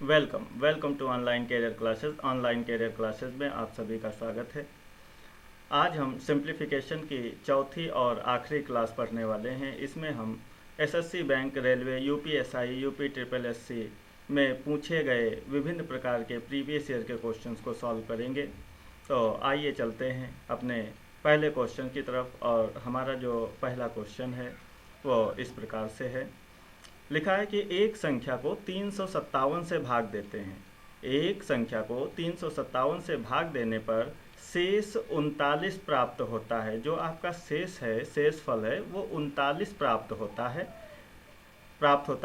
Welcome to online career classes. Online career classes में आप सभी का स्वागत है। आज हम सिंप्लीफिकेशन की चौथी और आखिरी क्लास पढ़ने वाले हैं। इसमें हम SSC bank, railway, UPSI, UP triple SC में पूछे गए विभिन्न प्रकार के प्रीवियस ईयर के क्वेश्चंस को सॉल्व करेंगे। तो आइए चलते हैं अपने पहले क्वेश्चन की तरफ। और हमारा जो पहला क्वेश्चन है वो इस प्रकार से है। लिखा है कि एक संख्या को 357 से भाग देते हैं। एक संख्या को 357 से भाग देने पर शेष 39 प्राप्त होता है। जो आपका शेष है, शेष फल है, वो 39 प्राप्त होता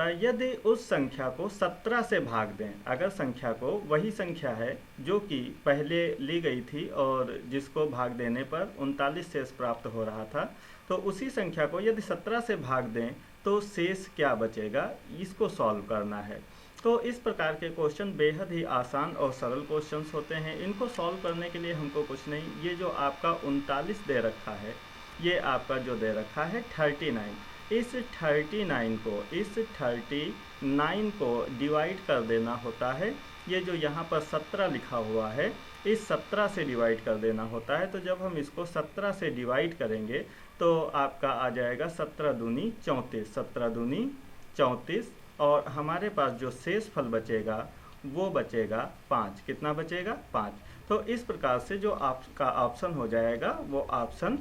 है यदि उस संख्या को 17 से भाग दें। अगर संख्या को, वही संख्या है जो कि पहले ली गई थी और जिसको भाग देने पर 39 शेष प्राप्त हो रहा था, तो उसी संख्या को यदि 17 से भाग दें तो शेष क्या बचेगा, इसको सॉल्व करना है। तो इस प्रकार के क्वेश्चन बेहद ही आसान और सरल क्वेश्चंस होते हैं। इनको सॉल्व करने के लिए हमको कुछ नहीं, ये जो आपका 39 दे रखा है, ये आपका जो दे रखा है 39, इस 39 को डिवाइड कर देना होता है। ये जो यहाँ पर 17 लिखा हुआ है, इस 17 से डिवाइड कर देना होता है। तो जब हम इसको 17 से डिवाइड करेंगे तो आपका आ जाएगा 17 दूनी 34, 17 दूनी 34, और हमारे पास जो शेष फल बचेगा वो बचेगा 5। कितना बचेगा? 5। तो इस प्रकार से जो आपका ऑप्शन हो जाएगा वो ऑप्शन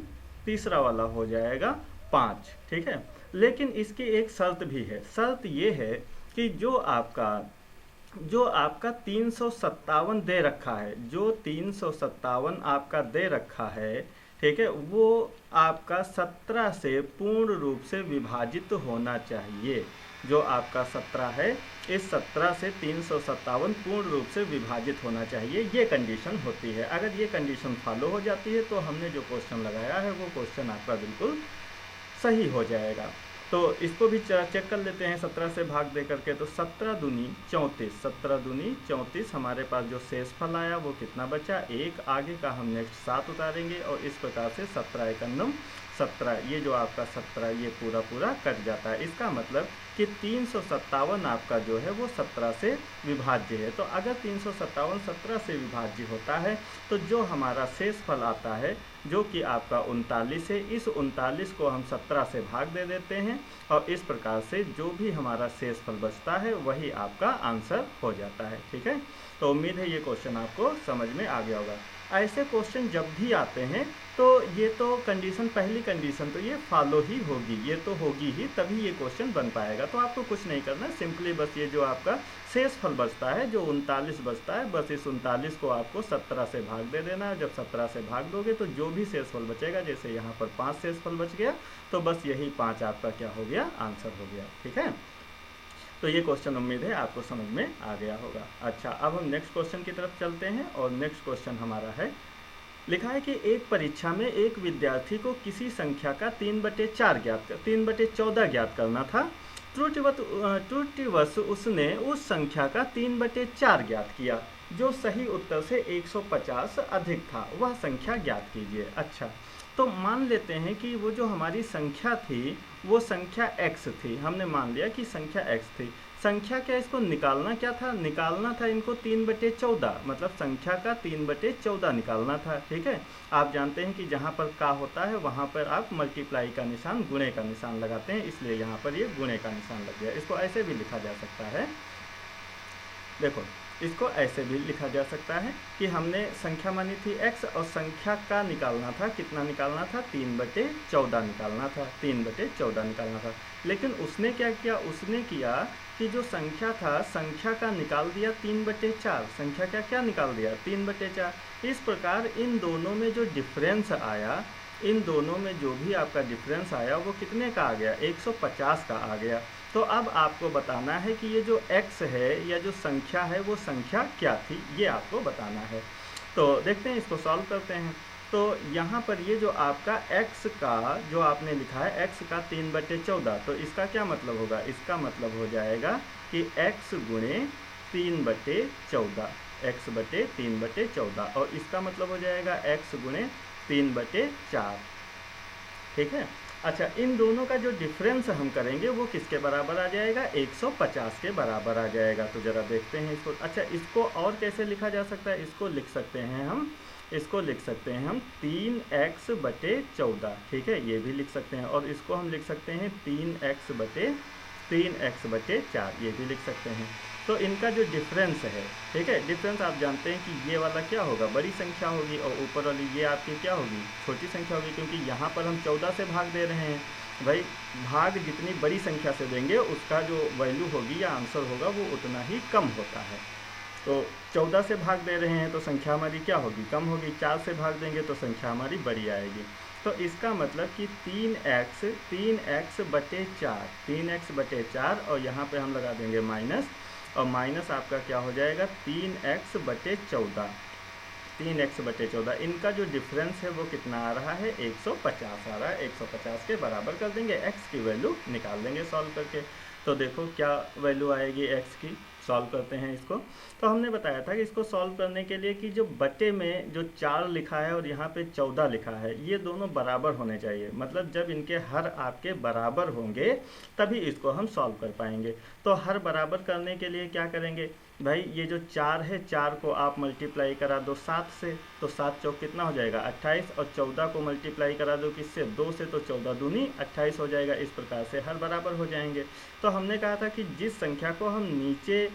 तीसरा वाला हो जाएगा, 5। ठीक है, लेकिन इसकी एक शर्त भी है। शर्त ये है कि जो आपका 357 दे रखा है, जो 357 आपका दे रखा है, ठीक है, वो आपका 17 से पूर्ण रूप से विभाजित होना चाहिए। जो आपका 17 है, इस 17 से 357 पूर्ण रूप से विभाजित होना चाहिए, ये कंडीशन होती है। अगर ये कंडीशन फॉलो हो जाती है तो हमने जो क्वेश्चन लगाया है वो क्वेश्चन आपका बिल्कुल सही हो जाएगा। तो इसको भी चेक कर लेते हैं 17 से भाग दे करके। तो 17 दूनी 34, 17 दूनी 34, हमारे पास जो शेष फल आया वो कितना बचा? 1। आगे का हम नेक्स्ट 7 उतारेंगे और इस प्रकार से 17 एकन्नम 17, ये जो आपका 17 ये पूरा कट जाता है। इसका मतलब कि 357 आपका जो है वो 17 से विभाज्य है। तो अगर 357 17 से विभाज्य होता है तो जो हमारा शेष फल आता है, जो कि आपका 39 है, इस 39 को हम 17 से भाग दे देते हैं और इस प्रकार से जो भी हमारा शेष फल बचता है वही आपका आंसर हो जाता है। ठीक है, तो उम्मीद है ये क्वेश्चन आपको समझ में आ गया होगा। ऐसे क्वेश्चन जब भी आते हैं तो ये तो कंडीशन, पहली कंडीशन तो ये फॉलो ही होगी, ये तो होगी ही, तभी ये क्वेश्चन बन पाएगा। तो आपको कुछ नहीं करना, सिंपली बस ये जो आपका शेष फल बचता है, जो 39 बचता है, बस इस 39 को आपको 17 से भाग दे देना है। जब 17 से भाग दोगे तो जो भी शेष फल बचेगा, जैसे यहाँ पर 5 शेष फल बच गया, तो बस यही 5 आपका क्या हो गया? आंसर हो गया। ठीक है, तो ये क्वेश्चन उम्मीद है आपको समझ में आ गया होगा। अच्छा, अब हम नेक्स्ट क्वेश्चन की तरफ चलते हैं और नेक्स्ट क्वेश्चन हमारा है, लिखा है कि एक परीक्षा में एक विद्यार्थी को किसी संख्या का 3/14 ज्ञात करना था। त्रुटिवश उसने उस संख्या का 3/4 ज्ञात किया। जो सही उत्तर से 150 अधिक था, वह संख्या ज्ञात कीजिए। अच्छा, तो मान लेते हैं कि वो जो हमारी संख्या थी वो संख्या x थी। हमने मान लिया कि संख्या x थी। संख्या क्या, इसको निकालना क्या था? निकालना था इनको 3/14, मतलब संख्या का 3/14 निकालना था। ठीक है, आप जानते हैं कि जहाँ पर का होता है वहाँ पर आप मल्टीप्लाई का निशान, गुणे का निशान लगाते हैं, इसलिए यहाँ पर ये गुणे का निशान लग गया। इसको ऐसे भी लिखा जा सकता है, देखो, इसको ऐसे भी लिखा जा सकता है कि हमने संख्या मानी थी x और संख्या का निकालना था, कितना निकालना था? 3/14 निकालना था, 3/14 निकालना था। लेकिन उसने क्या किया? उसने किया कि जो संख्या था, संख्या का निकाल दिया 3/4। संख्या का क्या निकाल दिया? 3/4। इस प्रकार इन दोनों में जो डिफरेंस आया, इन दोनों में जो भी आपका डिफरेंस आया वो कितने का आ गया? 150 का आ गया। तो अब आपको बताना है कि ये जो x है या जो संख्या है वो संख्या क्या थी, ये आपको बताना है। तो देखते हैं, इसको सॉल्व करते हैं। तो यहाँ पर ये जो आपका x का जो आपने लिखा है, x का 3/14, तो इसका क्या मतलब होगा? इसका मतलब हो जाएगा कि x गुणे 3/14, x बटे 3/14, और इसका मतलब हो जाएगा x गुणे 3/4। ठीक है, अच्छा, इन दोनों का जो डिफरेंस हम करेंगे वो किसके बराबर आ जाएगा, 150 के बराबर आ जाएगा। तो ज़रा देखते हैं इसको। अच्छा, इसको और कैसे लिखा जा सकता है, इसको लिख सकते हैं हम, इसको लिख सकते हैं हम 3x/14, ठीक है, ये भी लिख सकते हैं। और इसको हम लिख सकते हैं 3x/4, ये भी लिख सकते हैं। तो इनका जो डिफरेंस है, ठीक है, डिफरेंस आप जानते हैं कि ये वाला क्या होगा, बड़ी संख्या होगी, और ऊपर वाली ये आपकी क्या होगी, छोटी संख्या होगी, क्योंकि यहाँ पर हम 14 से भाग दे रहे हैं। भाई, भाग जितनी बड़ी संख्या से देंगे उसका जो वैल्यू होगी या आंसर होगा वो उतना ही कम होता है। तो 14 से भाग दे रहे हैं तो संख्या हमारी क्या होगी, कम होगी। 4 से भाग देंगे तो संख्या हमारी बड़ी आएगी। तो इसका मतलब कि 3x/4 और यहाँ पे हम लगा देंगे माइनस, और माइनस आपका क्या हो जाएगा, 3x/14। 3x/14, इनका जो डिफरेंस है वो कितना आ रहा है, 150 आ रहा है। 150 के बराबर कर देंगे, x की वैल्यू निकाल देंगे सॉल्व करके। तो देखो क्या वैल्यू आएगी x की, सॉल्व करते हैं इसको। तो हमने बताया था कि इसको सॉल्व करने के लिए कि जो बटे में जो 4 लिखा है और यहाँ पे 14 लिखा है, ये दोनों बराबर होने चाहिए। मतलब जब इनके हर आपके बराबर होंगे तभी इसको हम सॉल्व कर पाएंगे। तो हर बराबर करने के लिए क्या करेंगे भाई, ये जो 4 है, 4 को आप मल्टीप्लाई करा दो 7 से, तो 7 चौक कितना हो जाएगा, 28। और 14 को मल्टीप्लाई करा दो किससे, 2 से, तो 14 दूनी 28 हो जाएगा। इस प्रकार से हर बराबर हो जाएंगे। तो हमने कहा था कि जिस संख्या को हम नीचे,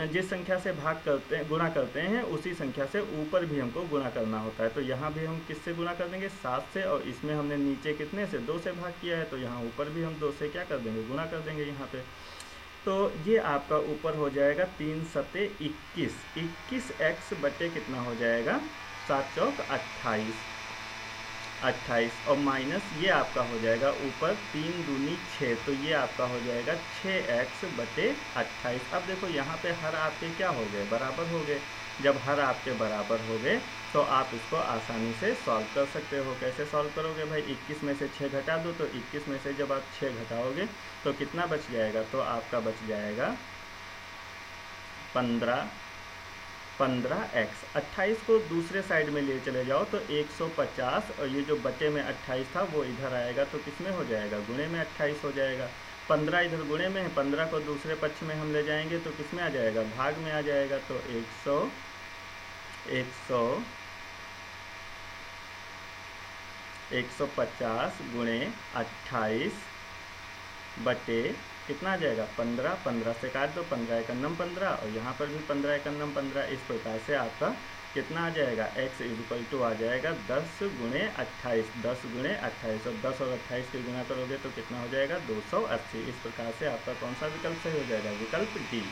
जिस संख्या से भाग करते हैं, गुणा करते हैं, उसी संख्या से ऊपर भी हमको गुणा करना होता है। तो यहाँ भी हम किससे गुणा कर देंगे, 7 से, और इसमें हमने नीचे कितने से, 2 से भाग किया है, तो यहाँ ऊपर भी हम 2 से क्या कर देंगे, गुणा कर देंगे यहाँ पे। तो ये आपका ऊपर हो जाएगा 3 सते 21, 21x बटे कितना हो जाएगा, 7 चौक 28, 28, और माइनस ये आपका हो जाएगा ऊपर 3 दूनी 6, तो ये आपका हो जाएगा 6x/28। अब देखो यहाँ पे हर आपके क्या हो गए, बराबर हो गए। जब हर आपके बराबर हो गए तो आप इसको आसानी से सॉल्व कर सकते हो। कैसे सॉल्व करोगे भाई, 21 में से 6 घटा दो, तो 21 में से जब आप 6 घटाओगे तो कितना बच जाएगा, तो आपका बच जाएगा 15x। 28 को दूसरे साइड में ले चले जाओ तो 150, और ये जो बटे में 28 था वो इधर आएगा, तो किस में हो जाएगा, गुणे में 28 हो जाएगा। 15 इधर गुणे में है, 15 को दूसरे पक्ष में हम ले जाएंगे तो किस में आ जाएगा, भाग में आ जाएगा। तो 150 गुणे 28 बटे कितना आ जाएगा, 15, 15 से काट दो, 15 एकन्नम 15, और यहाँ पर भी 15 एकन्नम 15। इस प्रकार से आपका कितना आ जाएगा, x = आ जाएगा 10 गुणे 28, 10 गुणे 28, और 10 और 28 के गुणा करोगे तो कितना हो जाएगा, 280। इस प्रकार से आपका कौन सा विकल्प सही हो जाएगा, विकल्प डी,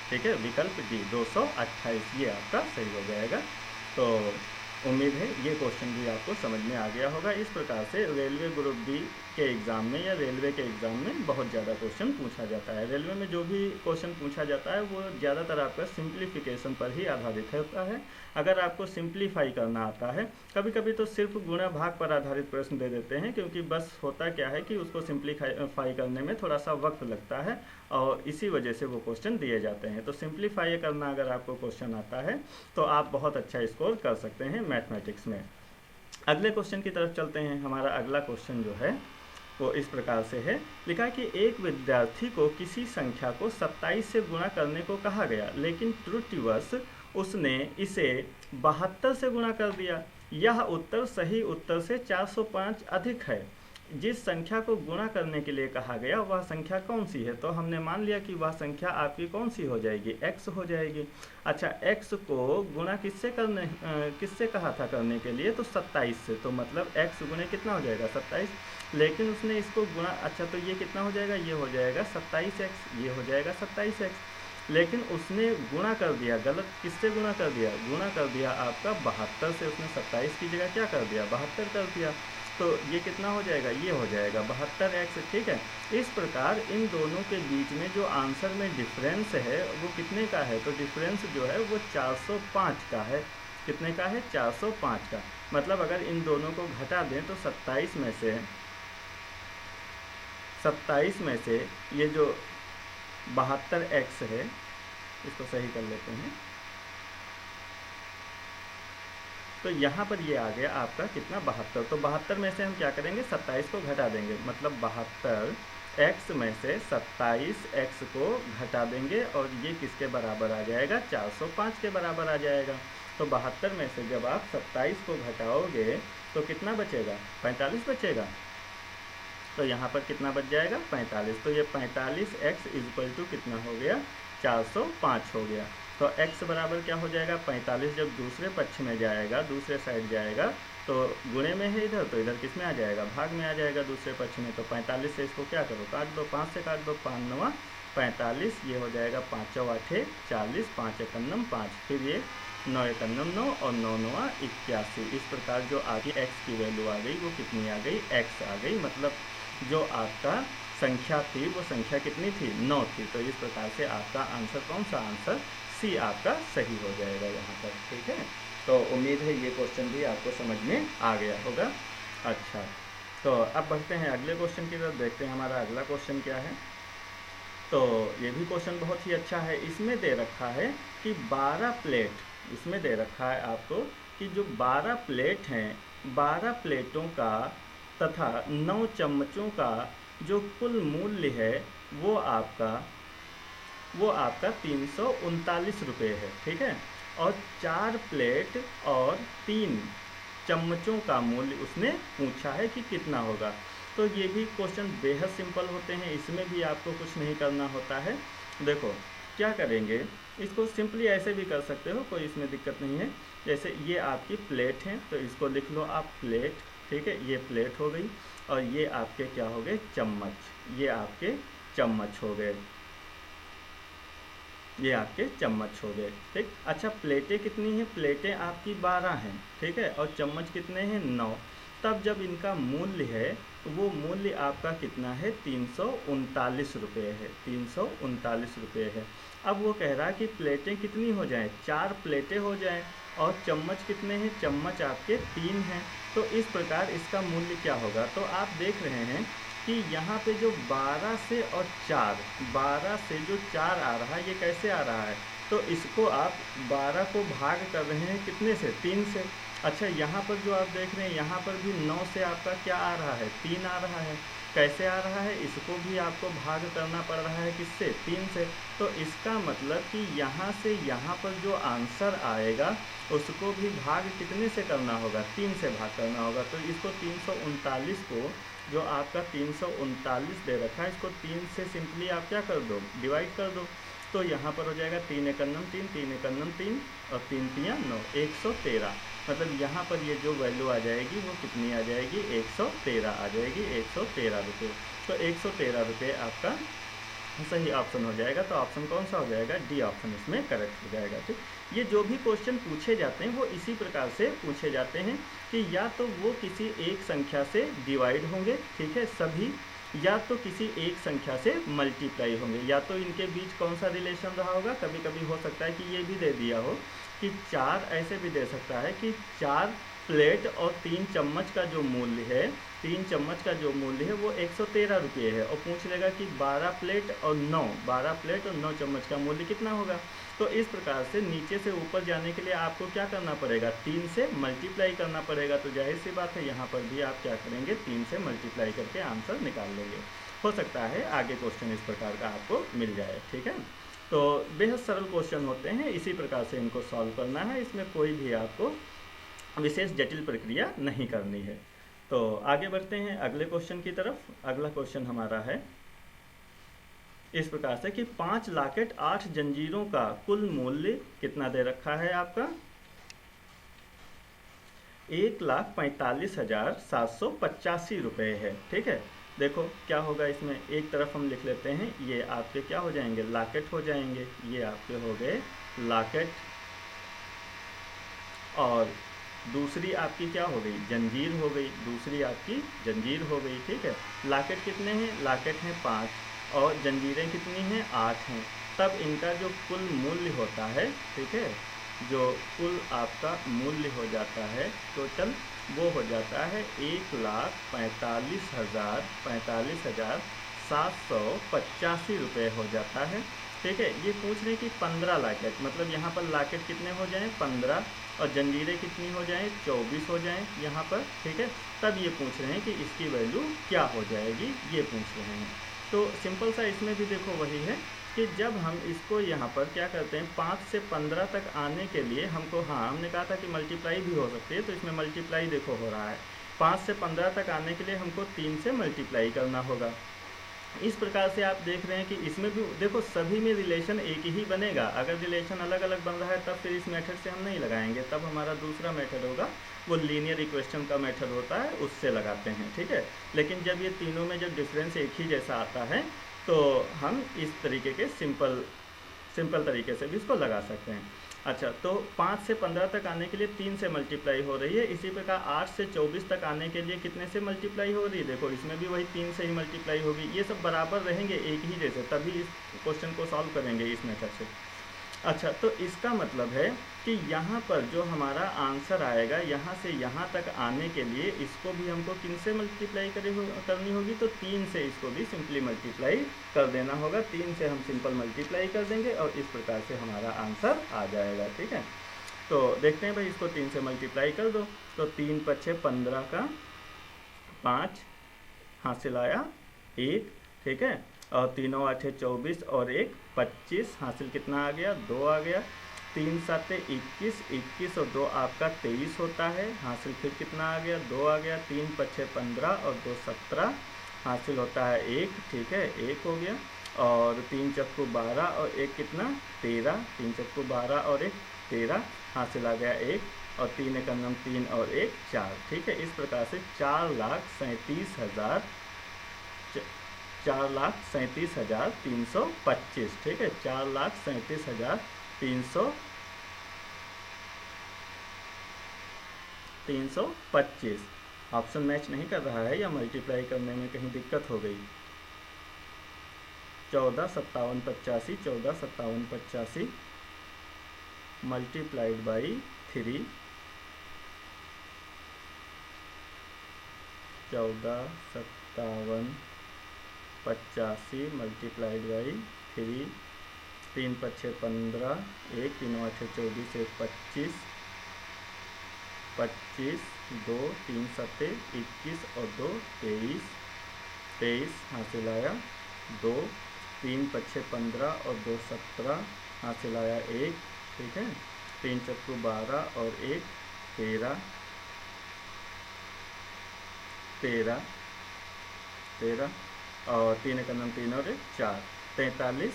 ठीक है, विकल्प डी 228, ये आपका सही हो जाएगा। तो उम्मीद है ये क्वेश्चन भी आपको समझ में आ गया होगा। इस प्रकार से रेलवे ग्रुप डी के एग्ज़ाम में या रेलवे के एग्ज़ाम में बहुत ज़्यादा क्वेश्चन पूछा जाता है। रेलवे में जो भी क्वेश्चन पूछा जाता है वो ज़्यादातर आपका सिंप्लीफिकेशन पर ही आधारित होता है। अगर आपको सिंप्लीफाई करना आता है, कभी कभी तो सिर्फ गुणा भाग पर आधारित प्रश्न दे देते हैं, क्योंकि बस होता क्या है कि उसको सिंप्लीफाई करने में थोड़ा सा वक्त लगता है, और इसी वजह से वो क्वेश्चन दिए जाते हैं। तो सिंप्लीफाई करना अगर आपको क्वेश्चन आता है तो आप बहुत अच्छा स्कोर कर सकते हैं मैथमेटिक्स में। अगले क्वेश्चन की तरफ चलते हैं। हमारा अगला क्वेश्चन जो है वो इस प्रकार से है, लिखा है कि एक विद्यार्थी को किसी संख्या को 27 से गुणा करने को कहा गया, लेकिन त्रुटिवश उसने इसे 72 से गुणा कर दिया। यह उत्तर सही उत्तर से 405 अधिक है। जिस संख्या को गुणा करने के लिए कहा गया वह संख्या कौन सी है। तो हमने मान लिया कि वह संख्या आपकी कौन सी हो जाएगी, x हो जाएगी। अच्छा, x को गुणा किससे कहा था करने के लिए, तो 27 से। तो मतलब x गुणे कितना हो जाएगा, 27। लेकिन उसने इसको गुणा, अच्छा तो ये कितना हो जाएगा, ये हो जाएगा 27x, ये हो जाएगा 27x। लेकिन उसने गुणा कर दिया, गलत, किससे गुणा कर दिया, गुणा कर दिया आपका 72 से। उसने 27 की जगह क्या कर दिया, 72 कर दिया। तो ये कितना हो जाएगा, ये हो जाएगा 72x, ठीक है। इस प्रकार इन दोनों के बीच में जो आंसर में डिफरेंस है वो कितने का है, तो डिफरेंस जो है वो 405 का है। कितने का है, 405 का। मतलब अगर इन दोनों को घटा दें तो 27 में से ये जो 72x है, इसको सही कर लेते हैं, तो यहाँ पर ये आ गया आपका कितना 72। तो 72 में से हम क्या करेंगे 27 को घटा देंगे, मतलब 72 x में से 27 x को घटा देंगे और ये किसके बराबर आ जाएगा 405 के बराबर आ जाएगा। तो 72 में से जब आप 27 को घटाओगे तो कितना बचेगा 45 बचेगा। तो यहाँ पर कितना बच जाएगा 45। तो ये 45x इक्वल टू कितना हो गया 405 हो गया। तो x बराबर क्या हो जाएगा 45, जब दूसरे पक्ष में जाएगा दूसरे साइड जाएगा तो गुणे में है इधर, तो इधर किस में आ जाएगा भाग में आ जाएगा दूसरे पक्ष में। तो 45 से इसको क्या करो काट दो, 5 से काट दो, 5 9 45, ये हो जाएगा 5 चौ 8 40, 5 1 9 5, फिर ये 9 1 9 और 9 9 81। इस प्रकार जो आगे x की वैल्यू आ गई वो कितनी आ गई x आ गई, मतलब जो आपका संख्या थी वो संख्या कितनी थी 9 थी। तो इस प्रकार से आपका आंसर कौन सा आंसर सी आपका सही हो जाएगा यहाँ पर। ठीक है, तो उम्मीद है ये क्वेश्चन भी आपको समझ में आ गया होगा। अच्छा, तो अब बढ़ते हैं अगले क्वेश्चन की तरफ, देखते हैं हमारा अगला क्वेश्चन क्या है। तो ये भी क्वेश्चन बहुत ही अच्छा है। इसमें दे रखा है कि 12 प्लेट, इसमें दे रखा है आपको कि जो 12 प्लेट हैं 12 प्लेटों का तथा 9 चम्मचों का जो कुल मूल्य है वो आपका 339 रुपये है। ठीक है, और 4 प्लेट और 3 चम्मचों का मूल्य उसने पूछा है कि कितना होगा। तो ये भी क्वेश्चन बेहद सिंपल होते हैं, इसमें भी आपको कुछ नहीं करना होता है। देखो क्या करेंगे, इसको सिंपली ऐसे भी कर सकते हो, कोई इसमें दिक्कत नहीं है। जैसे ये आपकी प्लेट है तो इसको लिख लो आप प्लेट। ठीक है, ये प्लेट हो गई और ये आपके क्या हो गए चम्मच, ये आपके चम्मच हो गए, ये आपके चम्मच हो गए। ठीक, अच्छा प्लेटें कितनी हैं, प्लेटें आपकी 12 हैं। ठीक है, और चम्मच कितने हैं 9। तब जब इनका मूल्य है वो मूल्य आपका कितना है 339 रुपये है, 339 रुपये है। अब वो कह रहा है कि प्लेटें कितनी हो जाएं, 4 प्लेटें हो जाएं, और चम्मच कितने हैं, चम्मच आपके 3 हैं। तो इस प्रकार इसका मूल्य क्या होगा। तो आप देख रहे हैं कि यहाँ पे जो 12 से और 4, 12 से जो 4 आ रहा है ये कैसे आ रहा है, तो इसको आप 12 को भाग कर रहे हैं कितने से 3 से। अच्छा, यहाँ पर जो आप देख रहे हैं यहाँ पर भी 9 से आपका क्या आ रहा है 3 आ रहा है। कैसे आ रहा है, इसको भी आपको भाग करना पड़ रहा है किससे 3 से। तो इसका मतलब कि यहाँ से यहाँ पर जो आंसर आएगा उसको भी भाग कितने से करना होगा 3 से भाग करना होगा। तो इसको 339 को जो आपका 339 दे रखा है इसको 3 से सिंपली आप क्या कर दो डिवाइड कर दो। तो यहाँ पर हो जाएगा 3 1 9 3, 3 1 9 3 और 3 3 9, 113। मतलब यहाँ पर ये जो वैल्यू आ जाएगी वो कितनी आ जाएगी 113 आ जाएगी, 113 रुपये। तो 113 रुपये आपका सही ऑप्शन हो जाएगा। तो ऑप्शन कौन सा हो जाएगा, डी ऑप्शन इसमें करेक्ट हो जाएगा। ठीक, ये जो भी क्वेश्चन पूछे जाते हैं वो इसी प्रकार से पूछे जाते हैं कि या तो वो किसी एक संख्या से डिवाइड होंगे, ठीक है सभी, या तो किसी एक संख्या से मल्टीप्लाई होंगे, या तो इनके बीच कौन सा रिलेशन रहा होगा। कभी कभी हो सकता है कि ये भी दे दिया हो कि 4, ऐसे भी दे सकता है कि 4 प्लेट और 3 चम्मच का जो मूल्य है, 3 चम्मच का जो मूल्य है वो 113 रुपये है, और पूछ लेगा कि 12 प्लेट और 9 चम्मच का मूल्य कितना होगा। तो इस प्रकार से नीचे से ऊपर जाने के लिए आपको क्या करना पड़ेगा 3 से मल्टीप्लाई करना पड़ेगा। तो जाहिर सी बात है यहाँ पर भी आप क्या करेंगे 3 से मल्टीप्लाई करके आंसर निकाल लेंगे। हो सकता है आगे क्वेश्चन इस प्रकार का आपको मिल जाए। ठीक है, तो बेहद सरल क्वेश्चन होते हैं, इसी प्रकार से इनको सॉल्व करना है, इसमें कोई भी आपको विशेष जटिल प्रक्रिया नहीं करनी है। तो आगे बढ़ते हैं अगले क्वेश्चन की तरफ। अगला क्वेश्चन हमारा है इस प्रकार से कि 5 लाकेट 8 जंजीरों का कुल मूल्य कितना दे रखा है आपका 1,45,785 रुपये है। ठीक है, देखो क्या होगा इसमें, एक तरफ हम लिख लेते हैं, ये आपके क्या हो जाएंगे लाकेट हो जाएंगे, ये आपके हो गए लाकेट, और दूसरी आपकी क्या हो गई जंजीर हो गई, दूसरी आपकी जंजीर हो गई। ठीक है, लाकेट कितने हैं, लाकेट हैं 5 और जंजीरें कितनी हैं 8 हैं। तब इनका जो कुल मूल्य होता है, ठीक है, जो कुल आपका मूल्य हो जाता है टोटल, वो हो जाता है 1,45,785 रुपये हो जाता है। ठीक है, ये पूछ रहे हैं कि 15 लाकेट, मतलब यहाँ पर लाकेट कितने हो जाएं 15, और जंजीरें कितनी हो जाएं 24 हो जाएं यहाँ पर, ठीक है। तब ये पूछ रहे हैं कि इसकी वैल्यू क्या हो जाएगी, ये पूछ रहे हैं। तो सिंपल सा इसमें भी देखो वही है कि जब हम इसको यहाँ पर क्या करते हैं 5 से 15 तक आने के लिए हमको, हाँ हमने कहा था कि मल्टीप्लाई भी हो सकती है, तो इसमें मल्टीप्लाई देखो हो रहा है। 5 से 15 तक आने के लिए हमको 3 से मल्टीप्लाई करना होगा। इस प्रकार से आप देख रहे हैं कि इसमें भी देखो सभी में रिलेशन एक ही बनेगा। अगर रिलेशन अलग अलग बन रहा है तब फिर इस मेथड से हम नहीं लगाएंगे, तब हमारा दूसरा मेथड होगा, वो लीनियर इक्वेशन का मेथड होता है, उससे लगाते हैं, ठीक है। लेकिन जब ये तीनों में जब डिफरेंस एक ही जैसा आता है तो हम इस तरीके के सिंपल तरीके से भी इसको लगा सकते हैं। अच्छा, तो 5 से 15 तक आने के लिए 3 से मल्टीप्लाई हो रही है। इसी प्रकार 8 से 24 तक आने के लिए कितने से मल्टीप्लाई हो रही है, देखो इसमें भी वही 3 से ही मल्टीप्लाई होगी। ये सब बराबर रहेंगे एक ही जैसे, तभी इस क्वेश्चन को सॉल्व करेंगे इस मेथड से। अच्छा, तो इसका मतलब है कि यहाँ पर जो हमारा आंसर आएगा, यहाँ से यहाँ तक आने के लिए इसको भी हमको किन से मल्टीप्लाई करनी होगी, तो 3 से इसको भी सिंपली मल्टीप्लाई कर देना होगा। 3 से हम सिंपल मल्टीप्लाई कर देंगे और इस प्रकार से हमारा आंसर आ जाएगा, ठीक है। तो देखते हैं भाई, इसको 3 से मल्टीप्लाई कर दो, तो 3 पछे 15 का 5 हासिल आया 1, ठीक है। और 3 8 24 और 1 25 हासिल कितना आ गया, 2 आ गया। 3 7 21, 21 और 2 आपका 23 होता है, हासिल फिर कितना आ गया, 2 आ गया। 3 5 15 और 2 17 हासिल होता है 1, ठीक है, 1 हो गया। और 3 चक्कू 12 और 1 कितना 13, 3 चक्कू 12 और 1 13 हासिल आ गया 1, और 3 एक 3 और 1 4, ठीक है। इस प्रकार से 4,37,000 4,37,325, ठीक है, 4,37,325। ऑप्शन मैच नहीं कर रहा है या मल्टीप्लाई करने में कहीं दिक्कत हो गई। 14,57,85, 14,57,85 मल्टीप्लाइड बाई 3, 14,57,85 मल्टीप्लाइड बाई 3, 3 5 15, 1 3 8 24, 1 25, 25 2 3 7 21 और 2 23, 23 हासिल आया 2, 3 5 15 और 2 17 हासिल आया 1, ठीक है। 3 चक्कू 12 और 1 13, 13 13 और 3 एक 3 और 1 4, 43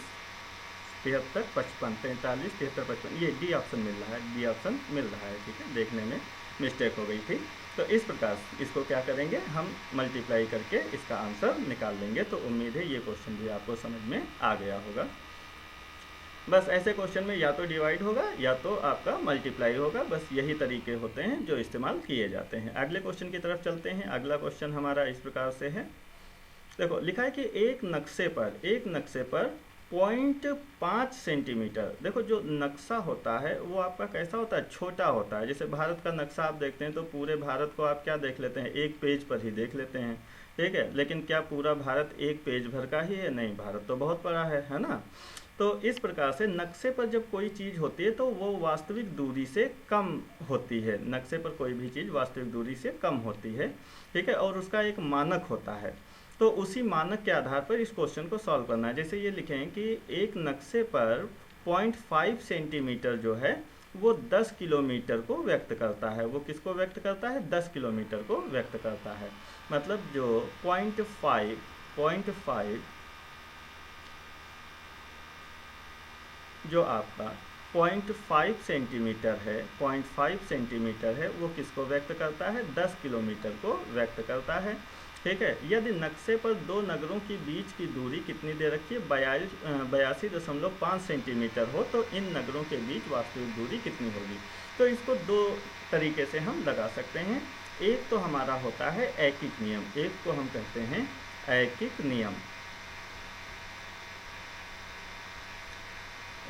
73 55, 43 73 55, ये डी ऑप्शन मिल रहा है, डी ऑप्शन मिल रहा है, ठीक है। देखने में मिस्टेक हो गई थी। तो इस प्रकार इसको क्या करेंगे, हम मल्टीप्लाई करके इसका आंसर निकाल लेंगे। तो उम्मीद है ये क्वेश्चन भी आपको समझ में आ गया होगा। बस ऐसे क्वेश्चन में या तो डिवाइड होगा या तो आपका मल्टीप्लाई होगा, बस यही तरीके होते हैं जो इस्तेमाल किए जाते हैं। अगले क्वेश्चन की तरफ चलते हैं। अगला क्वेश्चन हमारा इस प्रकार से है, देखो लिखा है कि एक नक्शे पर 0.5 सेंटीमीटर, देखो जो नक्शा होता है वो आपका कैसा होता है, छोटा होता है। जैसे भारत का नक्शा आप देखते हैं तो पूरे भारत को आप क्या देख लेते हैं, एक पेज पर ही देख लेते हैं, ठीक है। लेकिन क्या पूरा भारत एक पेज भर का ही है, नहीं, भारत तो बहुत बड़ा है ना। तो इस प्रकार से नक्शे पर जब कोई चीज़ होती है तो वो वास्तविक दूरी से कम होती है। नक्शे पर कोई भी चीज़ वास्तविक दूरी से कम होती है, ठीक है, और उसका एक मानक होता है। तो उसी मानक के आधार पर इस क्वेश्चन को सॉल्व करना है। जैसे ये लिखे हैं कि एक नक्शे पर 0.5 सेंटीमीटर जो है वो 10 किलोमीटर को व्यक्त करता है। वो किसको व्यक्त करता है, 10 किलोमीटर को व्यक्त करता है। मतलब जो 0.5 जो आपका 0.5 सेंटीमीटर है, 0.5 सेंटीमीटर है, वो किसको व्यक्त करता है, 10 किलोमीटर को व्यक्त करता है, ठीक है। यदि नक्शे पर दो नगरों के बीच की दूरी कितनी दे रखी है, 82.5 सेंटीमीटर हो, तो इन नगरों के बीच वास्तविक दूरी कितनी होगी। तो इसको दो तरीके से हम लगा सकते हैं। एक तो हमारा होता है ऐकिक नियम, एक को हम कहते हैं ऐकिक नियम,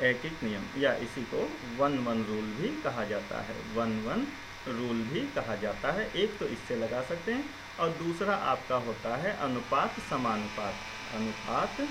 ऐकिक नियम, या इसी को 1-1 रूल भी कहा जाता है, 1-1 रूल भी कहा जाता है। एक तो इससे लगा सकते हैं, और दूसरा आपका होता है अनुपात समानुपात, अनुपात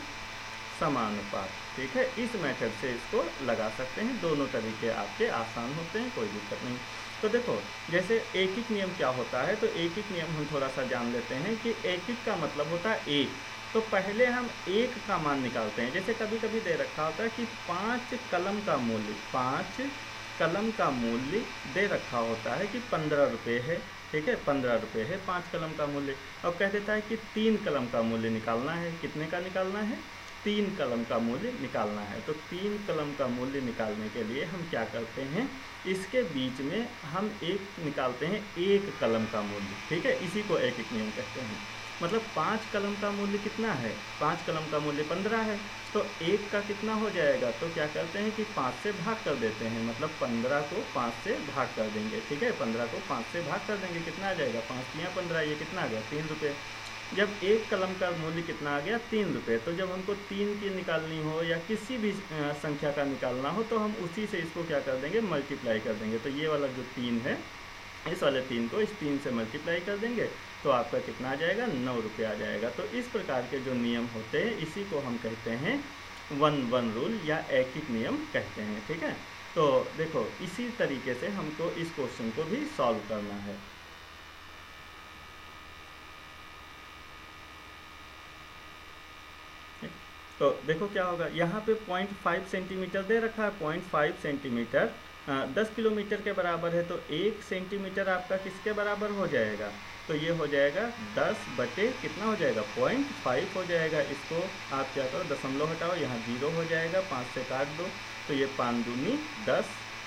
समानुपात। ठीक है, इस मेथड से इसको लगा सकते हैं। दोनों तरीके आपके आसान होते हैं, कोई दिक्कत नहीं। तो देखो, जैसे एकक नियम क्या होता है, तो एकक नियम हम थोड़ा सा जान लेते हैं कि एकक का मतलब होता है एक। तो पहले हम एक का मान निकालते हैं। जैसे कभी कभी दे रखा होता है कि 5 कलम का मूल्य, 5 कलम का मूल्य दे रखा होता है कि 15 रुपये है। ठीक है, 15 रुपये है 5 कलम का मूल्य। और कह देता है कि 3 कलम का मूल्य निकालना है। कितने का निकालना है? 3 कलम का मूल्य निकालना है। तो 3 कलम का मूल्य निकालने के लिए हम क्या करते हैं, इसके बीच में हम एक निकालते हैं 1 कलम का मूल्य। ठीक है, इसी को एकक नियम कहते हैं। मतलब 5 कलम का मूल्य कितना है? 5 कलम का मूल्य 15 है। तो 1 का कितना हो जाएगा? तो क्या करते हैं कि 5 से भाग कर देते हैं, मतलब 15 को 5 से भाग कर देंगे। ठीक है, 15 को 5 से भाग कर देंगे, कितना आ जाएगा? 5 या 15, ये कितना आ गया? 3 रुपये। जब 1 कलम का मूल्य कितना आ गया? 3 रुपये। तो जब हमको 3 की निकालनी हो या किसी भी संख्या का निकालना हो, तो हम उसी से इसको क्या कर देंगे? मल्टीप्लाई कर देंगे। तो ये वाला जो 3 है, इस वाले 3 को इस 3 से मल्टीप्लाई कर देंगे, तो आपका कितना आ जाएगा? 9 रुपये आ जाएगा। तो इस प्रकार के जो नियम होते हैं, इसी को हम कहते हैं 1-1 रूल या एकक नियम कहते हैं। ठीक है, तो देखो, इसी तरीके से हमको इस क्वेश्चन को भी सॉल्व करना है। तो देखो क्या होगा, यहाँ पे 0.5 सेंटीमीटर दे रखा है। 0.5 सेंटीमीटर 10 किलोमीटर के बराबर है। तो 1 सेंटीमीटर आपका किसके बराबर हो जाएगा? तो ये हो जाएगा 10 बटे कितना हो जाएगा? 0.5 हो जाएगा। इसको आप क्या करो, दशमलव हटाओ, यहाँ 0 हो जाएगा, 5 से काट दो, तो ये 5 दूनी 10,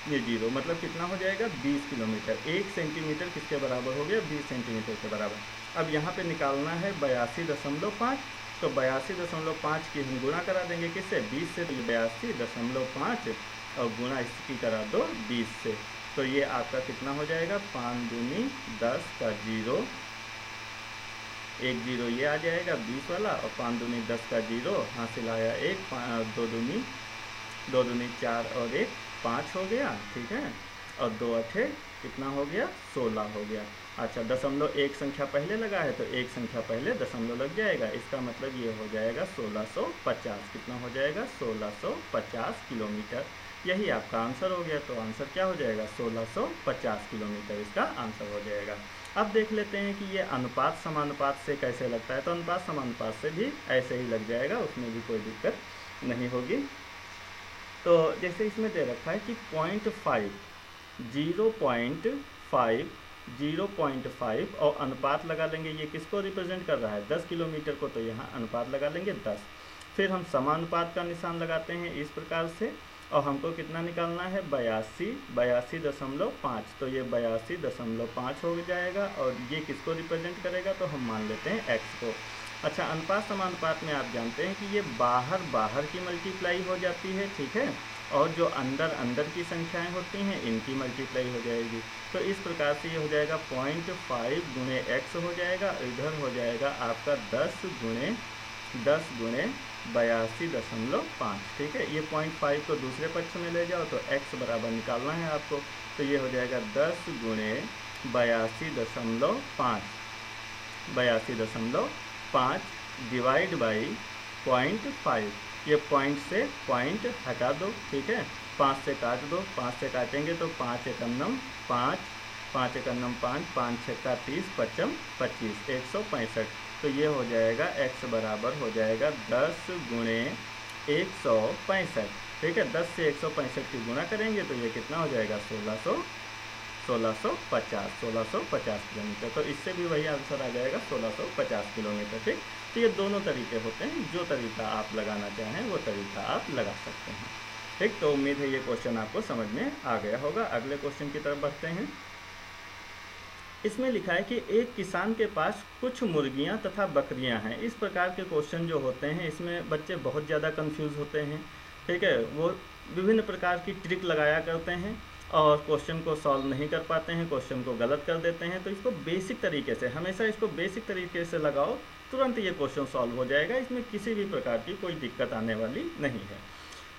ये 0, मतलब कितना हो जाएगा? 20 किलोमीटर। 1 सेंटीमीटर किसके बराबर हो गया? 20 सेंटीमीटर के बराबर। अब यहाँ पे निकालना है 82.5। तो 82.5 की हम गुणा करा देंगे किससे? 20 से। 82.5 और गुणा इसकी करा दो 20 से। तो ये आपका कितना हो जाएगा? 5 दूनी 10 का 0, 1 0 ये आ जाएगा 20 वाला, और 5 दूनी 10 का 0, हासिल आया 1, 2 दूनी 4 और 1 5 हो गया। ठीक है, और 2 अठे कितना हो गया? 16 हो गया। अच्छा, दशमलव एक संख्या पहले लगा है, तो एक संख्या पहले दशमलव लग जाएगा। इसका मतलब ये हो जाएगा 1650। कितना हो जाएगा? 1650 किलोमीटर। यही आपका आंसर हो गया। तो आंसर क्या हो जाएगा? 1650 किलोमीटर इसका आंसर हो जाएगा। अब देख लेते हैं कि ये अनुपात समानुपात से कैसे लगता है। तो अनुपात समानुपात से भी ऐसे ही लग जाएगा, उसमें भी कोई दिक्कत नहीं होगी। तो जैसे इसमें दे रखा है कि 0.5, 0.5, 0.5 और अनुपात लगा लेंगे। ये किसको रिप्रेजेंट कर रहा है? 10 किलोमीटर को। तो यहाँ अनुपात लगा लेंगे 10। फिर हम समानुपात का निशान लगाते हैं इस प्रकार से, और हमको कितना निकालना है? 82.5। तो ये 82.5 हो जाएगा। और ये किसको रिप्रेजेंट करेगा? तो हम मान लेते हैं x को। अच्छा, अनुपात समानुपात में आप जानते हैं कि ये बाहर बाहर की मल्टीप्लाई हो जाती है। ठीक है, और जो अंदर अंदर की संख्याएं होती हैं, इनकी मल्टीप्लाई हो जाएगी। तो इस प्रकार से ये हो जाएगा 0.5 गुणे x हो जाएगा। इधर हो जाएगा आपका 10 गुणे 82.5। ठीक है, ये 0.5 को दूसरे पक्ष में ले जाओ, तो x बराबर निकालना है आपको। तो ये हो जाएगा 10 गुणे 82.5, 82.5 डिवाइड बाई 0.5। ये पॉइंट से पॉइंट हटा दो। ठीक है, 5 से काट दो, 5 से काटेंगे तो 5 एकन्नम 5, 5 एकन्नम 5, 5 छक्का 30, 5 25, 165। तो ये हो जाएगा x बराबर हो जाएगा 10 गुणे 165। ठीक है, 10 से 165 की गुणा करेंगे तो ये कितना हो जाएगा? 1650 किलोमीटर। तो इससे भी वही आंसर आ जाएगा, 1650 किलोमीटर। ठीक, तो ये दोनों तरीके होते हैं। जो तरीका आप लगाना चाहें वो तरीका आप लगा सकते हैं। ठीक, तो उम्मीद है ये क्वेश्चन आपको समझ में आ गया होगा। अगले क्वेश्चन की तरफ बढ़ते हैं। इसमें लिखा है कि एक किसान के पास कुछ मुर्गियां तथा बकरियां हैं। इस प्रकार के क्वेश्चन जो होते हैं, इसमें बच्चे बहुत ज़्यादा कंफ्यूज होते हैं। ठीक है, वो विभिन्न प्रकार की ट्रिक लगाया करते हैं और क्वेश्चन को सॉल्व नहीं कर पाते हैं, क्वेश्चन को गलत कर देते हैं। तो इसको बेसिक तरीके से, हमेशा इसको बेसिक तरीके से लगाओ, तुरंत ये क्वेश्चन सॉल्व हो जाएगा। इसमें किसी भी प्रकार की कोई दिक्कत आने वाली नहीं है।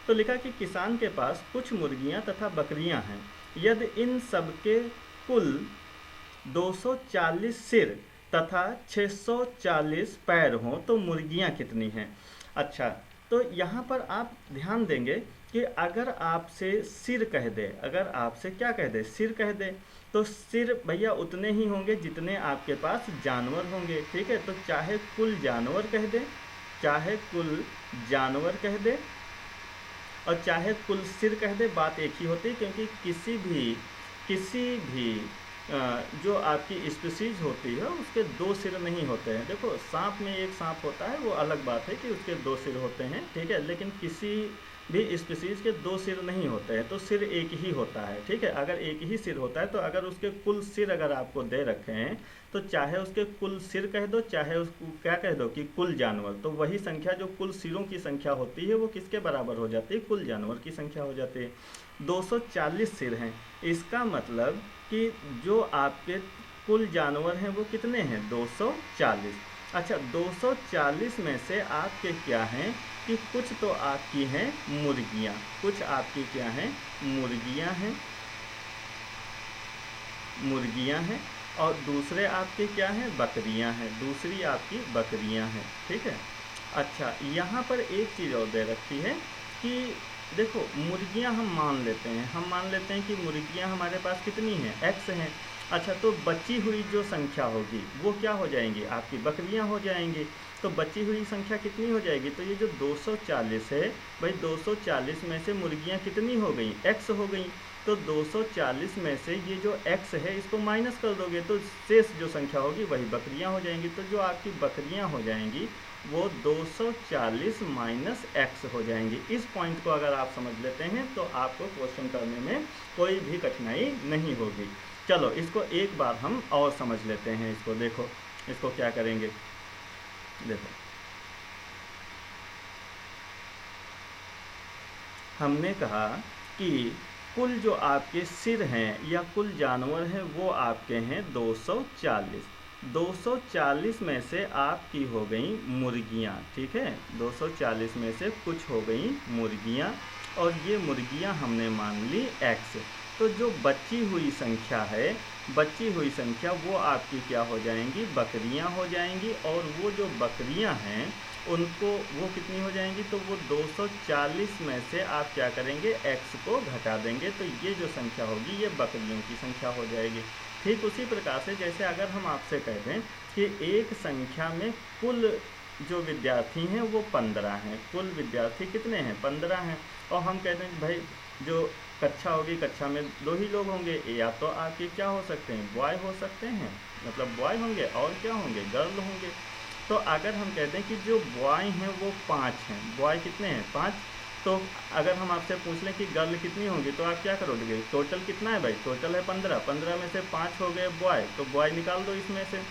तो लिखा कि किसान के पास कुछ मुर्गियां तथा बकरियां हैं। यदि इन सबके कुल 240 सिर तथा 640 पैर हों तो मुर्गियां कितनी हैं? अच्छा, तो यहाँ पर आप ध्यान देंगे कि अगर आपसे सिर कह दे, अगर आपसे क्या कह दे, सिर कह दे, तो सिर भैया उतने ही होंगे जितने आपके पास जानवर होंगे, ठीक है। तो चाहे कुल जानवर कह दे, चाहे कुल जानवर कह दे और चाहे कुल सिर कह दे, बात एक ही होती है, क्योंकि किसी भी जो आपकी स्पीसीज होती है उसके दो सिर नहीं होते हैं। देखो सांप में एक सांप होता है, वो अलग बात है कि उसके दो सिर होते हैं, ठीक है, लेकिन किसी भी स्पीसीज के दो सिर नहीं होते हैं, तो सिर एक ही होता है, ठीक है। अगर एक ही सिर होता है तो अगर उसके कुल सिर अगर आपको दे रखे हैं तो चाहे उसके कुल सिर कह दो, चाहे उसको क्या कह दो कि कुल जानवर, तो वही संख्या जो कुल सिरों की संख्या होती है वो किसके बराबर हो जाती है, कुल जानवर की संख्या हो जाती है। 240 सिर हैं, इसका मतलब कि जो आपके कुल जानवर हैं वो कितने हैं, 240। अच्छा, 240 में से आपके क्या हैं कि कुछ तो आपकी हैं मुर्गियाँ, कुछ आपकी क्या हैं, मुर्गियाँ हैं, मुर्गियाँ हैं, और दूसरे आपके क्या हैं, बकरियाँ हैं, दूसरी आपकी बकरियाँ हैं, ठीक है। अच्छा, यहाँ पर एक चीज़ और दे रखी है कि देखो मुर्गियाँ हम मान लेते हैं, हम मान लेते हैं कि मुर्गियाँ हमारे पास कितनी हैं, x हैं। अच्छा, तो बची हुई जो संख्या होगी वो क्या हो जाएंगी, आपकी बकरियाँ हो जाएंगी। तो बची हुई संख्या कितनी हो जाएगी, तो ये जो 240 है भाई, 240 में से मुर्गियाँ कितनी हो गई, x हो गई। तो 240 में से ये जो x है इसको माइनस कर दोगे तो शेष जो संख्या होगी वही बकरियां हो जाएंगी। तो जो आपकी बकरियां हो जाएंगी वो 240 माइनस x हो जाएंगी। इस पॉइंट को अगर आप समझ लेते हैं तो आपको क्वेश्चन करने में कोई भी कठिनाई नहीं होगी। चलो इसको एक बार हम और समझ लेते हैं। इसको देखो, इसको क्या करेंगे, देखो हमने कहा कि कुल जो आपके सिर हैं या कुल जानवर हैं वो आपके हैं 240। 240 में से आपकी हो गई मुर्गियाँ, ठीक है, 240 में से कुछ हो गई मुर्गियाँ और ये मुर्गियाँ हमने मान ली x। तो जो बची हुई संख्या है, बची हुई संख्या वो आपकी क्या हो जाएंगी, बकरियां हो जाएंगी। और वो जो बकरियां हैं उनको वो कितनी हो जाएंगी, तो वो 240 में से आप क्या करेंगे, x को घटा देंगे, तो ये जो संख्या होगी ये बकरियों की संख्या हो जाएगी। ठीक उसी प्रकार से जैसे अगर हम आपसे कह दें कि एक संख्या में कुल जो विद्यार्थी हैं वो 15 हैं, कुल विद्यार्थी कितने हैं, 15 हैं, और हम कह दें भाई जो कक्षा होगी, कक्षा में 2 ही लोग होंगे, या तो आपके क्या हो सकते हैं, बॉय हो सकते हैं, मतलब बॉय होंगे, और क्या होंगे, गर्ल होंगे। तो अगर हम कहते हैं कि जो बॉय हैं वो 5 हैं, बॉय कितने हैं, 5, तो अगर हम आपसे पूछ लें कि गर्ल कितनी होंगी तो आप क्या करोगे, टोटल कितना है भाई, टोटल है 15, 15 में से 5 हो गए बॉय, तो बॉय निकाल दो इसमें से,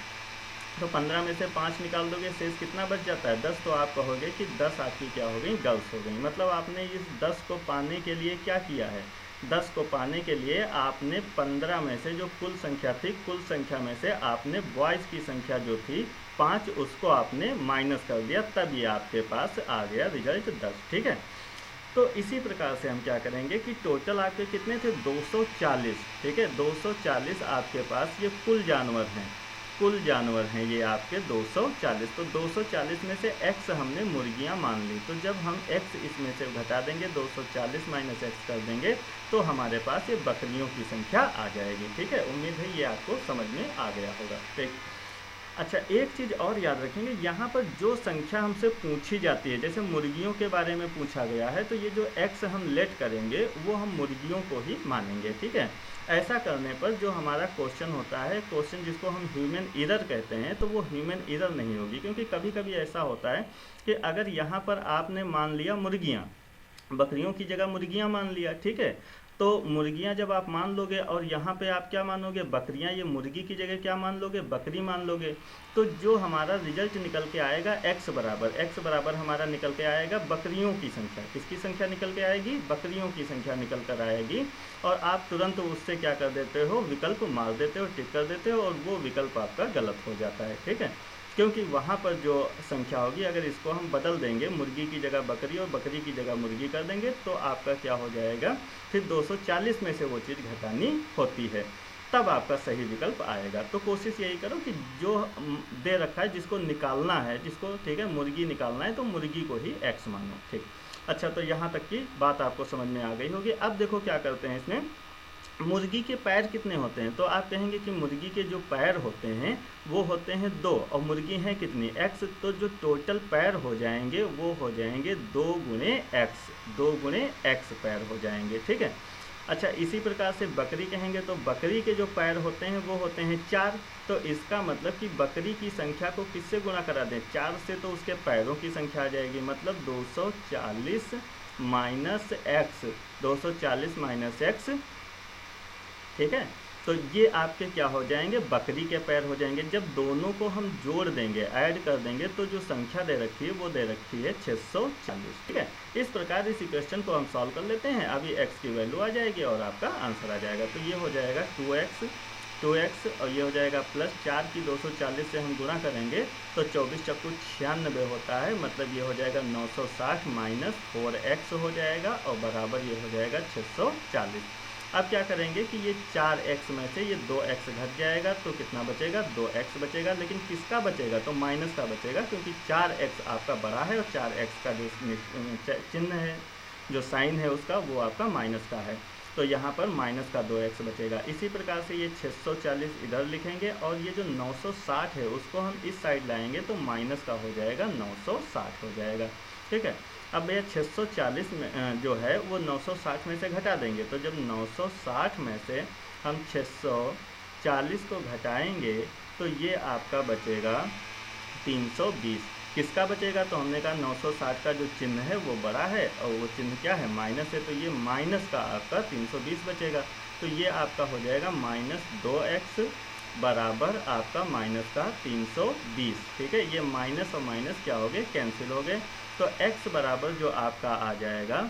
तो 15 में से 5 निकाल दोगे, शेष कितना बच जाता है, 10। तो आप कहोगे कि 10 आपकी क्या हो गई, गर्ल्स हो गई। मतलब आपने इस 10 को पाने के लिए क्या किया है, 10 को पाने के लिए आपने 15 में से जो कुल संख्या थी, कुल संख्या में से आपने बॉयज़ की संख्या जो थी 5, उसको आपने माइनस कर दिया, तब ये आपके पास आ गया रिजल्ट 10, ठीक है। तो इसी प्रकार से हम क्या करेंगे कि टोटल आपके कितने थे, 240, ठीक है, 240 आपके पास ये कुल जानवर हैं, कुल जानवर हैं ये आपके 240। तो 240 में से x हमने मुर्गियां मान ली, तो जब हम x इसमें से घटा देंगे, 240 माइनस x कर देंगे, तो हमारे पास ये बकरियों की संख्या आ जाएगी, ठीक है। उम्मीद है ये आपको समझ में आ गया होगा, ठीक। अच्छा, एक चीज़ और याद रखेंगे, यहाँ पर जो संख्या हमसे पूछी जाती है, जैसे मुर्गियों के बारे में पूछा गया है, तो ये जो x हम लेट करेंगे वो हम मुर्गियों को ही मानेंगे, ठीक है। ऐसा करने पर जो हमारा क्वेश्चन होता है, क्वेश्चन जिसको हम ह्यूमन एरर कहते हैं, तो वो ह्यूमन एरर नहीं होगी, क्योंकि कभी कभी ऐसा होता है कि अगर यहाँ पर आपने मान लिया मुर्गियाँ, बकरियों की जगह मुर्गियाँ मान लिया, ठीक है, तो मुर्गियां जब आप मान लोगे और यहाँ पे आप क्या मानोगे, बकरियां, ये मुर्गी की जगह क्या मान लोगे, बकरी मान लोगे, तो जो हमारा रिजल्ट निकल के आएगा x बराबर हमारा निकल के आएगा बकरियों की संख्या। किसकी संख्या निकल के आएगी, बकरियों की संख्या निकल कर आएगी। और आप तुरंत उससे क्या कर देते हो, विकल्प मार देते हो, टिक कर देते हो, और वो विकल्प आपका गलत हो जाता है, ठीक है, क्योंकि वहाँ पर जो संख्या होगी, अगर इसको हम बदल देंगे, मुर्गी की जगह बकरी और बकरी की जगह मुर्गी कर देंगे, तो आपका क्या हो जाएगा, फिर 240 में से वो चीज़ घटानी होती है। तब आपका सही विकल्प आएगा। तो कोशिश यही करो कि जो दे रखा है, जिसको निकालना है, जिसको ठीक है मुर्गी निकालना है, तो मुर्गी को ही x मानो। ठीक, अच्छा, तो यहाँ तक की बात आपको समझ में आ गई होगी। अब देखो क्या करते हैं इसमें, मुर्गी के पैर कितने होते हैं, तो आप कहेंगे कि मुर्गी के जो पैर होते हैं वो होते हैं 2, और मुर्गी हैं कितनी, x, तो जो टोटल पैर हो जाएंगे वो हो जाएंगे 2 गुणे x, 2 गुणे x पैर हो जाएंगे। ठीक है, अच्छा, इसी प्रकार से बकरी कहेंगे तो बकरी के जो पैर होते हैं वो होते हैं 4, तो इसका मतलब कि बकरी की संख्या को किससे गुणा करा दें, 4 से, तो उसके पैरों की संख्या आ जाएगी, मतलब 240 माइनस एक्स, 240 माइनस एक्स। ठीक है, तो ये आपके क्या हो जाएंगे, बकरी के पैर हो जाएंगे। जब दोनों को हम जोड़ देंगे, ऐड कर देंगे, तो जो संख्या दे रखी है वो दे रखी है 640। ठीक है, इस प्रकार इसी क्वेश्चन को हम सॉल्व कर लेते हैं। अभी x की वैल्यू आ जाएगी और आपका आंसर आ जाएगा। तो ये हो जाएगा 2x और ये हो जाएगा प्लस 4 की 240 से हम गुणा करेंगे तो 24 चक्कू 96 होता है, मतलब ये हो जाएगा 960 माइनस 4x हो जाएगा और बराबर ये हो जाएगा 640। अब क्या करेंगे कि ये 4x में से ये 2x घट जाएगा तो कितना बचेगा, 2x बचेगा, लेकिन किसका बचेगा, तो माइनस का बचेगा, क्योंकि 4x आपका बड़ा है और 4x का जो चिन्ह है, जो साइन है उसका, वो आपका माइनस का है, तो यहाँ पर माइनस का 2x बचेगा। इसी प्रकार से ये 640 इधर लिखेंगे और ये जो 960 है उसको हम इस साइड लाएंगे तो माइनस का हो जाएगा 960 हो जाएगा। ठीक है, अब भैया 640 में जो है वो 960 में से घटा देंगे, तो जब 960 में से हम 640 को घटाएंगे तो ये आपका बचेगा 320। किसका बचेगा, तो हमने कहा 960 का जो चिन्ह है वो बड़ा है और वो चिन्ह क्या है, माइनस है, तो ये माइनस का आपका 320 बचेगा। तो ये आपका हो जाएगा माइनस 2x बराबर आपका माइनस का 320। ठीक है, ये माइनस और माइनस क्या हो गए, कैंसिल हो गए, तो x बराबर जो आपका आ जाएगा,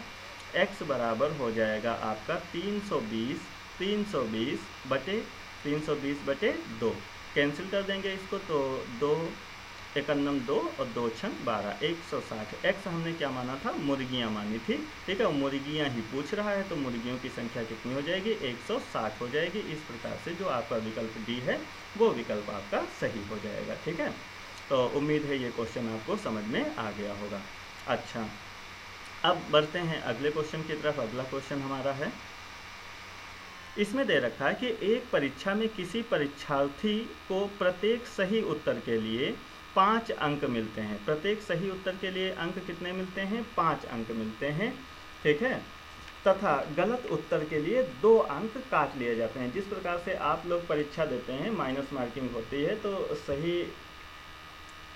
x बराबर हो जाएगा आपका 320 बटे 2, कैंसिल कर देंगे इसको, तो 2 एकन्नम 2 और 2 छन 12, 160। x हमने क्या माना था, मुर्गियाँ मानी थी। ठीक है, मुर्गियाँ ही पूछ रहा है तो मुर्गियों की संख्या कितनी हो जाएगी, 160 हो जाएगी। इस प्रकार से जो आपका विकल्प डी है वो विकल्प आपका सही हो जाएगा। ठीक है, तो उम्मीद है ये क्वेश्चन आपको समझ में आ गया होगा। अच्छा, अब बढ़ते हैं अगले क्वेश्चन की तरफ। अगला क्वेश्चन हमारा है, इसमें दे रखा है कि एक परीक्षा में किसी परीक्षार्थी को प्रत्येक सही उत्तर के लिए 5 अंक मिलते हैं। प्रत्येक सही उत्तर के लिए अंक कितने मिलते हैं, 5 अंक मिलते हैं। ठीक है, तथा गलत उत्तर के लिए 2 अंक काट लिए जाते हैं। जिस प्रकार से आप लोग परीक्षा देते हैं, माइनस मार्किंग होती है, तो सही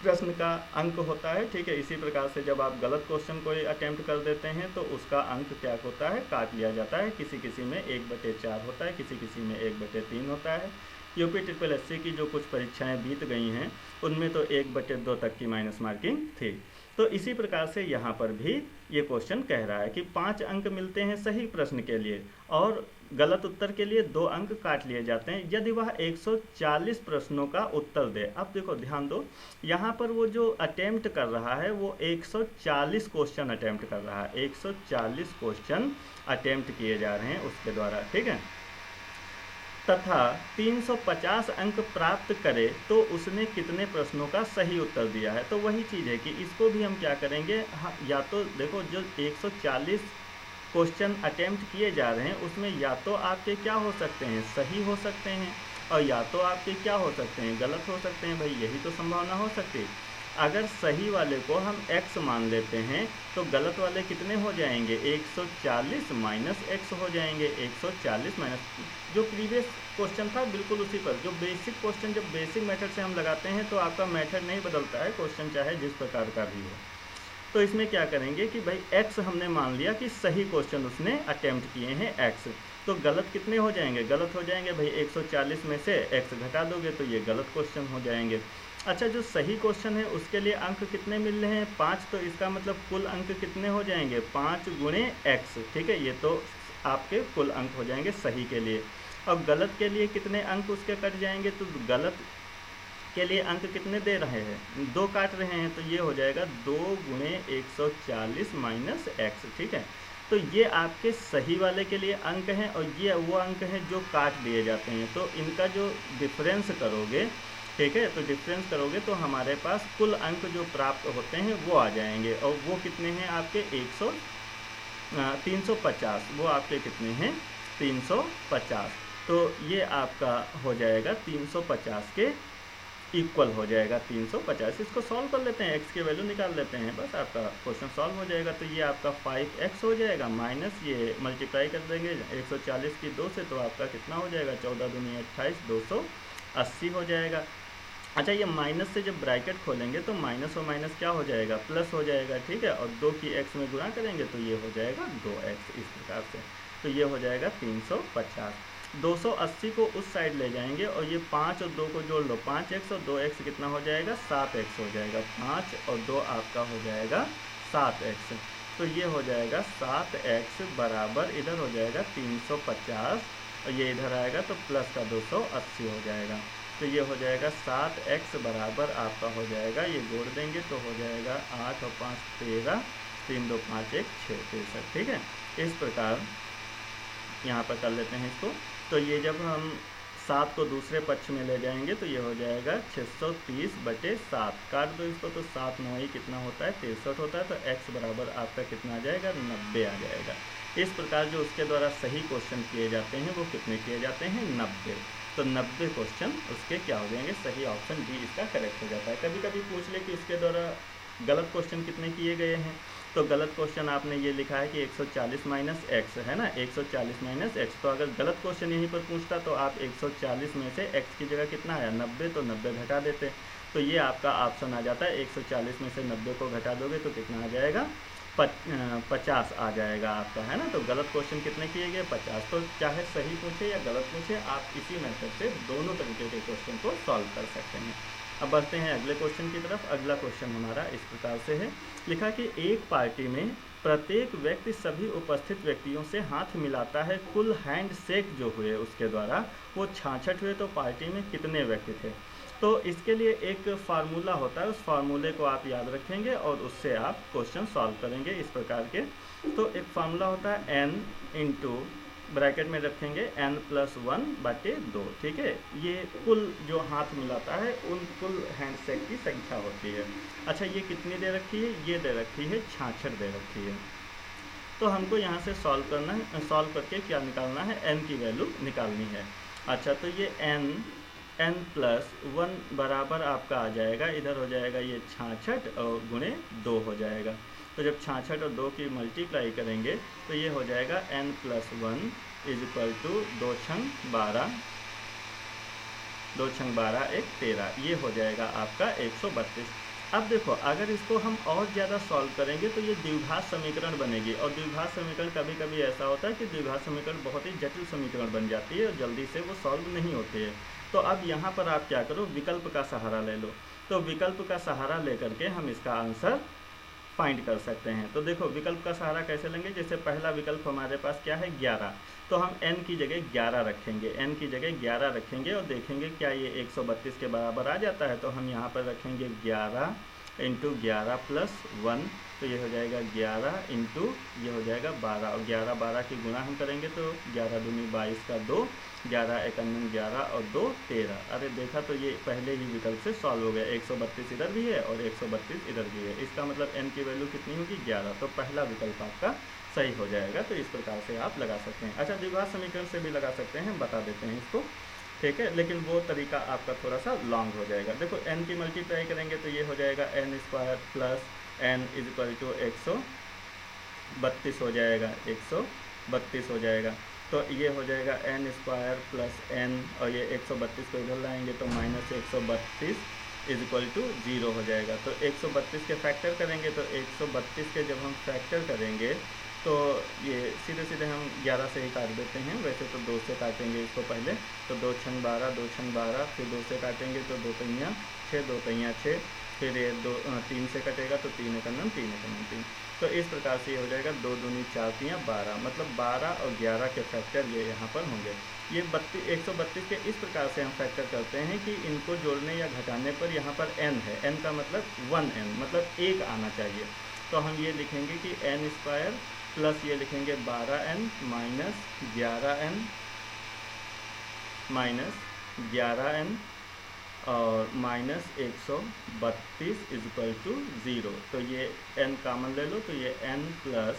प्रश्न का अंक होता है। ठीक है, इसी प्रकार से जब आप गलत क्वेश्चन को अटेम्प्ट कर देते हैं तो उसका अंक क्या होता है, काट लिया जाता है। किसी किसी में 1/4 होता है, किसी किसी में 1/3 होता है। UPSSC की जो कुछ परीक्षाएं बीत गई हैं उनमें तो 1/2 तक की माइनस मार्किंग थी। तो इसी प्रकार से यहाँ पर भी ये क्वेश्चन कह रहा है कि 5 अंक मिलते हैं सही प्रश्न के लिए और गलत उत्तर के लिए 2 अंक काट लिए जाते हैं यदि वह 140 प्रश्नों का उत्तर दे। अब देखो ध्यान दो, यहाँ पर वो जो अटेम्प्ट कर रहा है वो 140 क्वेश्चन अटेम्प्ट कर रहा है, 140 क्वेश्चन अटेम्प्ट किए जा रहे हैं उसके द्वारा। ठीक है, तथा 350 अंक प्राप्त करे तो उसने कितने प्रश्नों का सही उत्तर दिया है। तो वही चीज़ है कि इसको भी हम क्या करेंगे, हाँ, या तो देखो जो 140 क्वेश्चन अटेम्प्ट किए जा रहे हैं उसमें या तो आपके क्या हो सकते हैं, सही हो सकते हैं, और या तो आपके क्या हो सकते हैं, गलत हो सकते हैं। भाई यही तो संभावना हो सकती है। अगर सही वाले को हम x मान लेते हैं तो गलत वाले कितने हो जाएंगे, 140 माइनस x हो जाएंगे। 140 माइनस जो प्रीवियस क्वेश्चन था बिल्कुल उसी पर, जो बेसिक क्वेश्चन जब बेसिक मेथड से हम लगाते हैं तो आपका मेथड नहीं बदलता है, क्वेश्चन चाहे जिस प्रकार का भी हो। तो इसमें क्या करेंगे कि भाई x हमने मान लिया कि सही क्वेश्चन उसने अटेम्प्ट किए हैं x, तो गलत कितने हो जाएंगे, गलत हो जाएंगे भाई 140 में से x घटा दोगे तो ये गलत क्वेश्चन हो जाएंगे। अच्छा, जो सही क्वेश्चन है उसके लिए अंक कितने मिल रहे हैं, 5, तो इसका मतलब कुल अंक कितने हो जाएंगे, 5 गुणे x। ठीक है, ये तो आपके कुल अंक हो जाएंगे सही के लिए। और गलत के लिए कितने अंक उसके कट जाएंगे, तो गलत के लिए अंक कितने दे रहे हैं, 2 काट रहे हैं, तो ये हो जाएगा 2 गुणे 140 माइनस x। ठीक है, तो ये आपके सही वाले के लिए अंक हैं और ये वो अंक हैं जो काट दिए जाते हैं। तो इनका जो डिफरेंस करोगे, ठीक है, तो डिफरेंस करोगे तो हमारे पास कुल अंक जो प्राप्त होते हैं वो आ जाएंगे। और वो कितने हैं आपके 350, वो आपके कितने हैं 350। तो ये आपका हो जाएगा 350 के इक्वल हो जाएगा 350। इसको सॉल्व कर लेते हैं, x की वैल्यू निकाल लेते हैं, बस आपका क्वेश्चन सॉल्व हो जाएगा। तो ये आपका 5x हो जाएगा माइनस ये मल्टीप्लाई कर देंगे 140 की 2 से, तो आपका कितना हो जाएगा 14 दूनी 28, 280 हो जाएगा। अच्छा, ये माइनस से जब ब्रैकेट खोलेंगे तो माइनस और माइनस क्या हो जाएगा, प्लस हो जाएगा, ठीक है। और 2 की x में गुणा करेंगे तो ये हो जाएगा 2x, इस प्रकार से। तो ये हो जाएगा 350। 280 को उस साइड ले जाएंगे और ये 5 और 2 को जोड़ लो, 5x और 2x कितना हो जाएगा 7x हो जाएगा। 5 और 2 आपका हो जाएगा 7x। तो ये हो जाएगा 7x बराबर, इधर हो जाएगा 350 और ये इधर आएगा तो प्लस का 280 हो जाएगा। तो ये हो जाएगा 7x बराबर आपका हो जाएगा, ये जोड़ देंगे तो हो जाएगा 8 और 5 13, 3 2 5 1 6 63, ठीक है। इस प्रकार यहाँ पर कर लेते हैं इसको। तो ये जब हम 7 को दूसरे पक्ष में ले जाएंगे तो ये हो जाएगा 630/7, काट दो इसको तो 7 9 कितना होता है 63 होता है। तो x बराबर आपका कितना आ जाएगा 90 आ जाएगा। इस प्रकार जो उसके द्वारा सही क्वेश्चन किए जाते हैं वो कितने किए जाते हैं 90। तो 90 क्वेश्चन उसके क्या हो जाएंगे सही, ऑप्शन डी इसका करेक्ट हो जाता है। कभी कभी पूछ ले कि उसके द्वारा गलत क्वेश्चन कितने किए गए हैं, तो गलत क्वेश्चन आपने ये लिखा है कि 140 माइनस एक्स है ना, 140 माइनस एक्स। तो अगर गलत क्वेश्चन यहीं पर पूछता तो आप 140 में से x की जगह कितना आया 90, तो 90 घटा देते। तो ये आपका ऑप्शन आ जाता है, 140 में से 90 को घटा दोगे तो कितना आ जाएगा 50 आ जाएगा आपका, है ना। तो गलत क्वेश्चन कितने किए गए 50। तो चाहे सही पूछे या गलत पूछे, आप इसी मेथड से दोनों तरीके के क्वेश्चन को सॉल्व कर सकते हैं। अब बढ़ते हैं अगले क्वेश्चन की तरफ। अगला क्वेश्चन हमारा इस प्रकार से है, लिखा कि एक पार्टी में प्रत्येक व्यक्ति सभी उपस्थित व्यक्तियों से हाथ मिलाता है, कुल हैंड शेक जो हुए उसके द्वारा वो 66 हुए, तो पार्टी में कितने व्यक्ति थे। तो इसके लिए एक फार्मूला होता है, उस फार्मूले को आप याद रखेंगे और उससे आप क्वेश्चन सॉल्व करेंगे इस प्रकार के। तो एक फार्मूला होता है n इंटू ब्रैकेट में रखेंगे n+1/2, ठीक है। ये कुल जो हाथ मिलाता है उन कुल हैंडशेक की संख्या होती है। अच्छा, ये कितनी दे रखी है, ये दे रखी है 66 दे रखी है। तो हमको यहाँ से सॉल्व करना है, सॉल्व करके क्या निकालना है n की वैल्यू निकालनी है। अच्छा, तो ये n+1 बराबर आपका आ जाएगा, इधर हो जाएगा ये 66 और गुणे 2 हो जाएगा। तो जब 66 और 2 की मल्टीप्लाई करेंगे तो ये हो जाएगा n+1 इक्वल टू 2 छंग 12, 2 छंग 12 1 13, ये हो जाएगा आपका 132। अब देखो, अगर इसको हम और ज़्यादा सॉल्व करेंगे तो ये द्विघात समीकरण बनेगी, और द्विघात समीकरण कभी कभी ऐसा होता है कि द्विघात समीकरण बहुत ही जटिल समीकरण बन जाती है और जल्दी से वो सॉल्व नहीं होती है। तो अब यहाँ पर आप क्या करो, विकल्प का सहारा ले लो। तो विकल्प का सहारा लेकर के हम इसका आंसर फाइंड कर सकते हैं। तो देखो, विकल्प का सहारा कैसे लेंगे, जैसे पहला विकल्प हमारे पास क्या है 11, तो हम n की जगह 11 रखेंगे, n की जगह 11 रखेंगे और देखेंगे क्या ये 132 के बराबर आ जाता है। तो हम यहाँ पर रखेंगे 11 इंटू 11 प्लस 1, तो ये हो जाएगा 11 इंटू ये हो जाएगा 12, और 11 12 की गुणा हम करेंगे तो 11 दूनी 22 का 2, 11 51 11 और 2 13। अरे देखा, तो ये पहले ही विकल्प से सॉल्व हो गया, 132 इधर भी है और 132 इधर भी है। इसका मतलब n की वैल्यू कितनी होगी 11, तो पहला विकल्प आपका सही हो जाएगा। तो इस प्रकार से आप लगा सकते हैं। अच्छा, द्विघात समीकरण से भी लगा सकते हैं, बता देते हैं इसको, ठीक है, लेकिन वो तरीका आपका थोड़ा सा लॉन्ग हो जाएगा। देखो, n की मल्टीप्लाई करेंगे तो ये हो जाएगा n² plus n equal to 132 हो जाएगा, 132 हो जाएगा। तो ये हो जाएगा n² प्लस n, और ये 132 को इधर लाएंगे तो माइनस 132 इक्वल टू 0 हो जाएगा। तो 132 के फैक्टर करेंगे तो 132 के जब हम फैक्टर करेंगे तो ये सीधे सीधे हम 11 से ही काट देते हैं, वैसे तो 2 से काटेंगे इसको पहले। तो 2 छंग 12, 2 छंग 12, फिर 2 से काटेंगे तो 2 तियाँ 6, 2 तियाँ 6, फिर ये 3 से कटेगा तो 3 एकनम 3 एकनम 3। तो इस प्रकार से ये हो जाएगा 2 दूनी 4 तियाँ 12, मतलब 12 और 11 के फैक्टर ये यहाँ पर होंगे। ये 132 के इस प्रकार से हम फैक्टर करते हैं कि इनको जोड़ने या घटाने पर यहाँ पर n है, n का मतलब 1n, मतलब 1 आना चाहिए। तो हम ये लिखेंगे कि n² प्लस ये लिखेंगे 12n minus 11n minus 11n और माइनस 132 इज इक्वल टू 0। तो ये n कामन ले लो, तो ये n प्लस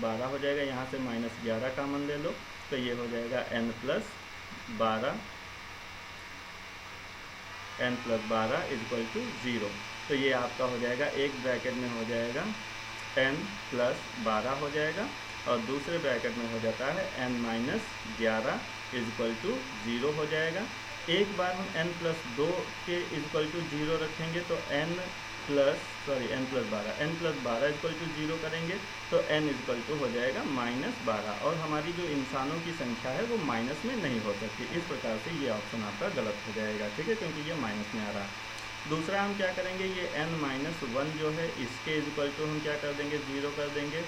12 हो जाएगा। यहाँ से माइनस 11 कामन ले लो, तो ये हो जाएगा n plus 12 is equal to 0। तो ये आपका हो जाएगा, एक ब्रैकेट में हो जाएगा n प्लस 12 हो जाएगा और दूसरे ब्रैकेट में हो जाता है n minus 11 is equal to 0 हो जाएगा। एक बार हम n प्लस 2 के इज इक्वल टू 0 रखेंगे तो n plus 12 is equal to 0 करेंगे तो n इज इक्वल टू हो जाएगा माइनस 12। और हमारी जो इंसानों की संख्या है वो माइनस में नहीं हो सकती। इस प्रकार से ये ऑप्शन आपका गलत हो जाएगा, ठीक है, क्योंकि ये माइनस में आ रहा है। दूसरा हम क्या करेंगे, ये n माइनस 1 जो है इसके इज इक्वल टू हम क्या कर देंगे, 0 कर देंगे,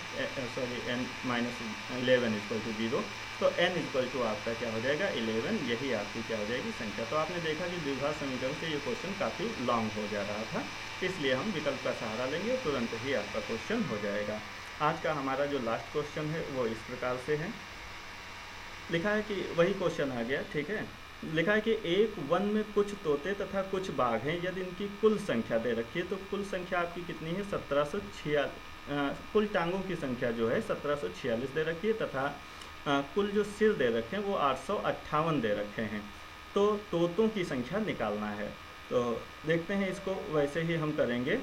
n minus 11 is equal to 0। तो n इज इक्वल टू आपका क्या हो जाएगा 11, यही आपकी क्या हो जाएगी संख्या। तो आपने देखा कि द्विघात समीकरण से ये क्वेश्चन काफ़ी लॉन्ग हो जा रहा था, इसलिए हम विकल्प का सहारा लेंगे, तुरंत ही आपका क्वेश्चन हो जाएगा। आज का हमारा जो लास्ट क्वेश्चन है वो इस प्रकार से है, लिखा है कि वही क्वेश्चन आ गया, ठीक है। लिखा है कि एक वन में कुछ तोते तथा कुछ बाघ हैं, यदि इनकी कुल संख्या दे रखी है तो कुल संख्या आपकी कितनी है 1746। कुल टांगों की संख्या जो है 1746 दे रखी है तथा कुल जो सिर दे रखे हैं वो 858 दे रखे हैं। तो तोतों की संख्या निकालना है। तो देखते हैं इसको, वैसे ही हम करेंगे।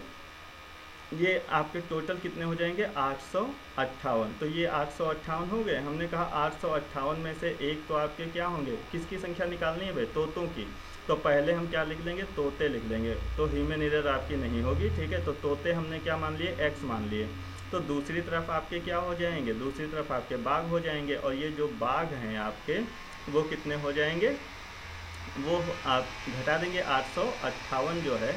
ये आपके टोटल कितने हो जाएंगे 858। तो ये 858 हो गए। हमने कहा 858 में से एक तो आपके क्या होंगे, किसकी संख्या निकालनी है भाई, तोतों की। तो पहले हम क्या लिख लेंगे, तोते लिख लेंगे। तो ह्यूमन एरर आपकी नहीं होगी, ठीक है। तो तोते हमने क्या मान लिए, x मान लिए। तो दूसरी तरफ आपके क्या हो जाएंगे, दूसरी तरफ आपके बाघ हो जाएंगे। और ये जो बाघ हैं आपके वो कितने हो जाएंगे, वो आप घटा देंगे 858 जो है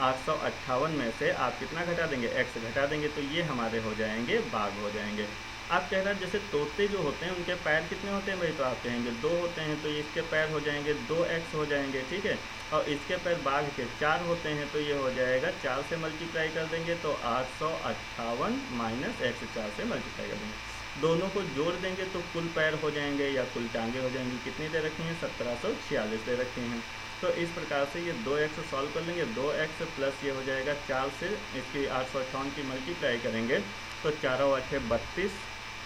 858 में से आप कितना घटा देंगे, x घटा देंगे। तो ये हमारे हो जाएंगे बाघ हो जाएंगे। आप कह रहे हैं जैसे तोते जो होते हैं उनके पैर कितने होते हैं भाई, तो आप कहेंगे 2 होते हैं, तो इसके पैर हो जाएंगे 2x हो जाएंगे, ठीक है। और इसके पैर बाघ के 4 होते हैं, तो ये हो जाएगा 4 से मल्टीप्लाई कर देंगे तो 858 माइनस x 4 से मल्टीप्लाई कर देंगे। दोनों को जोड़ देंगे तो कुल पैर हो जाएंगे या कुल टांगे हो जाएंगी, कितनी दे रखी हैं 1746 दे रखे हैं। तो इस प्रकार से ये 2x सॉल्व कर लेंगे, 2x प्लस ये हो जाएगा 4 से इसकी 858 की मल्टीप्लाई करेंगे तो 4 और 8 32,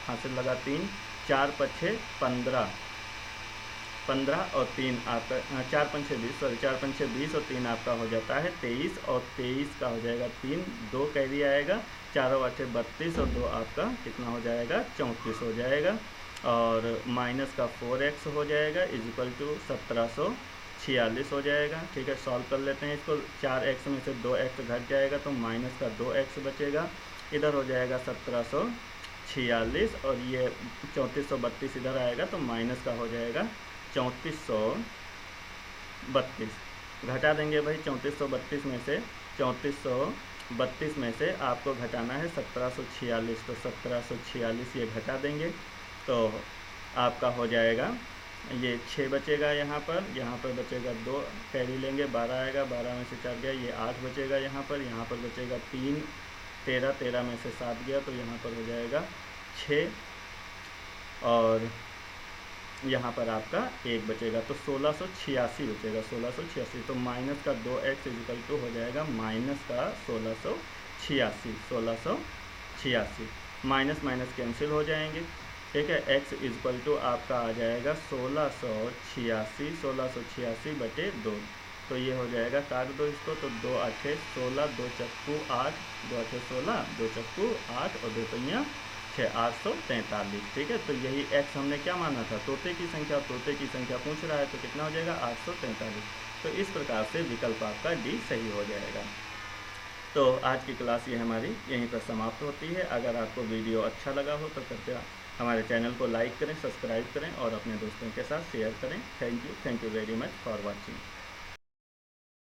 हासिल लगा 3, 4 5 15 और 3 आपका 4 5 20, सॉरी 4 5 20 और 3 आपका हो जाता है 23 और 23 का हो जाएगा 3, 2 कैरी आएगा, 4 और 8 32 और 2 आपका कितना हो जाएगा 34 हो जाएगा। और माइनस का 4x हो जाएगा इज इक्वल टू 1746 हो जाएगा, ठीक है। सॉल्व कर लेते हैं इसको, 4x में से 2x घट जाएगा तो माइनस का 2x बचेगा, इधर हो जाएगा 1746 और ये 3432 इधर आएगा तो माइनस का हो जाएगा 3432। घटा देंगे भाई 3432 में से, 3432 में से आपको घटाना है 1746, तो 1746 ये घटा देंगे तो आपका हो जाएगा ये 6 बचेगा, यहाँ पर बचेगा 2 कैरी लेंगे, 12 आएगा, 12 में से 4 गया, ये 8 बचेगा, यहाँ पर बचेगा 3, 13 में से 7 गया तो यहाँ पर हो जाएगा 6 और यहाँ पर आपका 1 बचेगा तो 1686 बचेगा, 1686। तो माइनस का 2x इजिकल टू हो जाएगा माइनस का 1686, माइनस माइनस कैंसिल हो जाएंगे, ठीक है। x इजक्वल टू आपका आ जाएगा 1686 बटे 2, तो ये हो जाएगा, काट दो इसको, तो 2 8 16, 2 चक्कू 8, 2 8 16, 2 चक्कू 8 और 2 पहिया 6, 843, ठीक है। तो यही x हमने क्या माना था, तोते की संख्या पूछ रहा है तो कितना हो जाएगा 843। तो इस प्रकार से विकल्प आपका डी सही हो जाएगा। तो आज की क्लास ये हमारी यहीं पर समाप्त होती है। अगर आपको वीडियो अच्छा लगा हो तो कृपया हमारे चैनल को लाइक करें, सब्सक्राइब करें और अपने दोस्तों के साथ शेयर करें। Thank you very much for watching.